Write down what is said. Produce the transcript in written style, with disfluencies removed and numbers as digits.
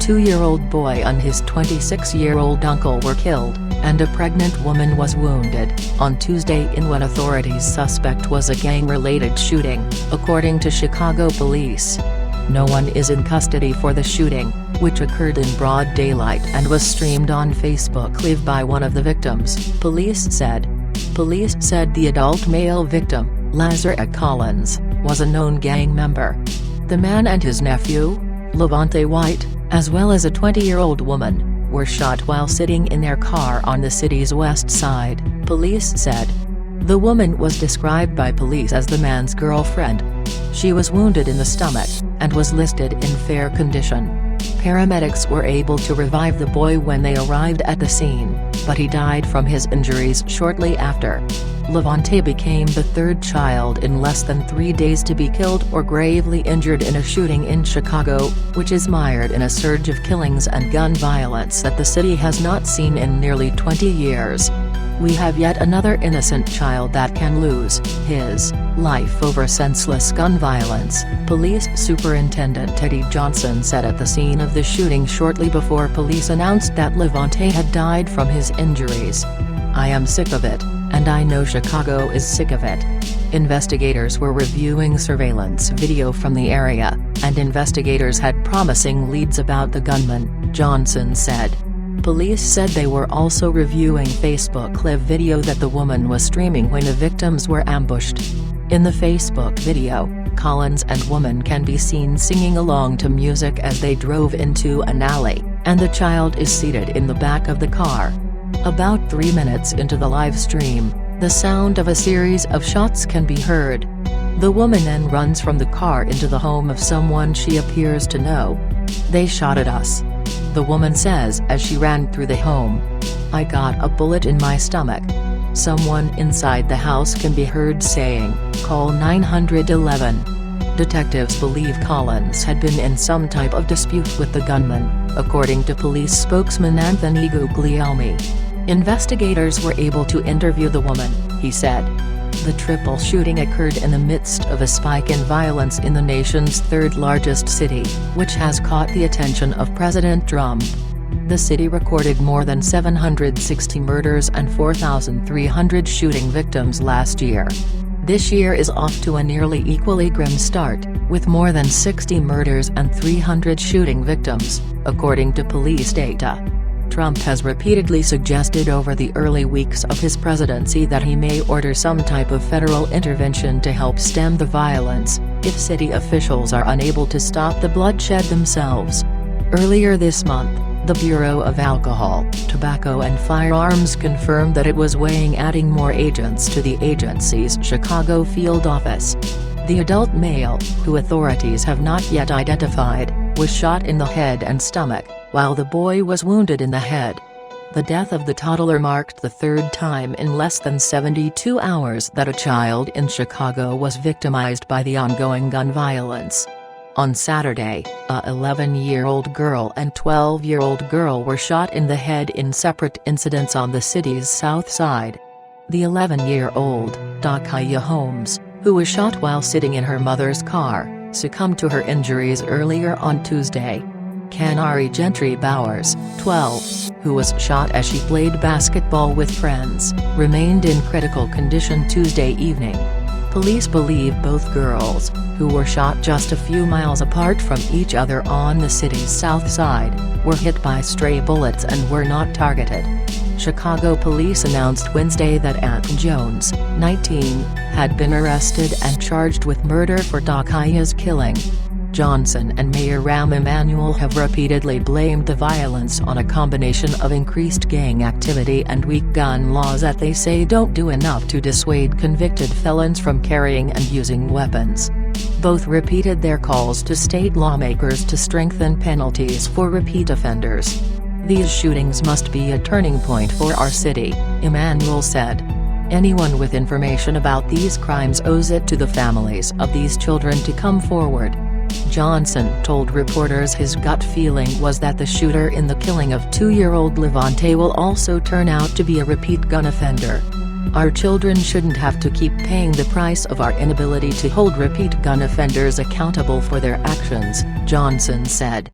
2-year-old boy and his 26-year-old uncle were killed, and a pregnant woman was wounded, on Tuesday in what authorities suspect was a gang-related shooting, according to Chicago police. No one is in custody for the shooting, which occurred in broad daylight and was streamed on Facebook Live by one of the victims, police said. Police said the adult male victim, Lazar Collins, was a known gang member. The man and his nephew, Levante White, as well as a 20-year-old woman, were shot while sitting in their car on the city's west side, police said. The woman was described by police as the man's girlfriend. She was wounded in the stomach, and was listed in fair condition. Paramedics were able to revive the boy when they arrived at the scene, but he died from his injuries shortly after. Levante became the third child in less than 3 days to be killed or gravely injured in a shooting in Chicago, which is mired in a surge of killings and gun violence that the city has not seen in nearly 20 years. We have yet another innocent child that can lose his life over senseless gun violence, Police Superintendent Teddy Johnson said at the scene of the shooting shortly before police announced that Levante had died from his injuries. I am sick of it, and I know Chicago is sick of it. Investigators were reviewing surveillance video from the area, and investigators had promising leads about the gunman, Johnson said. Police said they were also reviewing Facebook Live video that the woman was streaming when the victims were ambushed. In the Facebook video, Collins and woman can be seen singing along to music as they drove into an alley, and the child is seated in the back of the car. About 3 minutes into the live stream, the sound of a series of shots can be heard. The woman then runs from the car into the home of someone she appears to know. They shot at us, the woman says as she ran through the home. I got a bullet in my stomach. Someone inside the house can be heard saying, call 911. Detectives believe Collins had been in some type of dispute with the gunman, according to police spokesman Anthony Guglielmi. Investigators were able to interview the woman, he said. The triple shooting occurred in the midst of a spike in violence in the nation's third-largest city, which has caught the attention of President Trump. The city recorded more than 760 murders and 4,300 shooting victims last year. This year is off to a nearly equally grim start, with more than 60 murders and 300 shooting victims, according to police data. Trump has repeatedly suggested over the early weeks of his presidency that he may order some type of federal intervention to help stem the violence, if city officials are unable to stop the bloodshed themselves. Earlier this month, the Bureau of Alcohol, Tobacco and Firearms confirmed that it was weighing adding more agents to the agency's Chicago field office. The adult male, who authorities have not yet identified, was shot in the head and stomach, while the boy was wounded in the head. The death of the toddler marked the third time in less than 72 hours that a child in Chicago was victimized by the ongoing gun violence. On Saturday, a 11-year-old girl and 12-year-old girl were shot in the head in separate incidents on the city's south side. The 11-year-old, Dakaya Holmes, who was shot while sitting in her mother's car, succumbed to her injuries earlier on Tuesday. Canary Gentry Bowers, 12, who was shot as she played basketball with friends, remained in critical condition Tuesday evening. Police believe both girls, who were shot just a few miles apart from each other on the city's south side, were hit by stray bullets and were not targeted. Chicago police announced Wednesday that Ant Jones, 19, had been arrested and charged with murder for Dakaya's killing. Johnson and Mayor Rahm Emanuel have repeatedly blamed the violence on a combination of increased gang activity and weak gun laws that they say don't do enough to dissuade convicted felons from carrying and using weapons. Both repeated their calls to state lawmakers to strengthen penalties for repeat offenders. These shootings must be a turning point for our city, Emanuel said. Anyone with information about these crimes owes it to the families of these children to come forward. Johnson told reporters his gut feeling was that the shooter in the killing of 2-year-old Levante will also turn out to be a repeat gun offender. Our children shouldn't have to keep paying the price of our inability to hold repeat gun offenders accountable for their actions, Johnson said.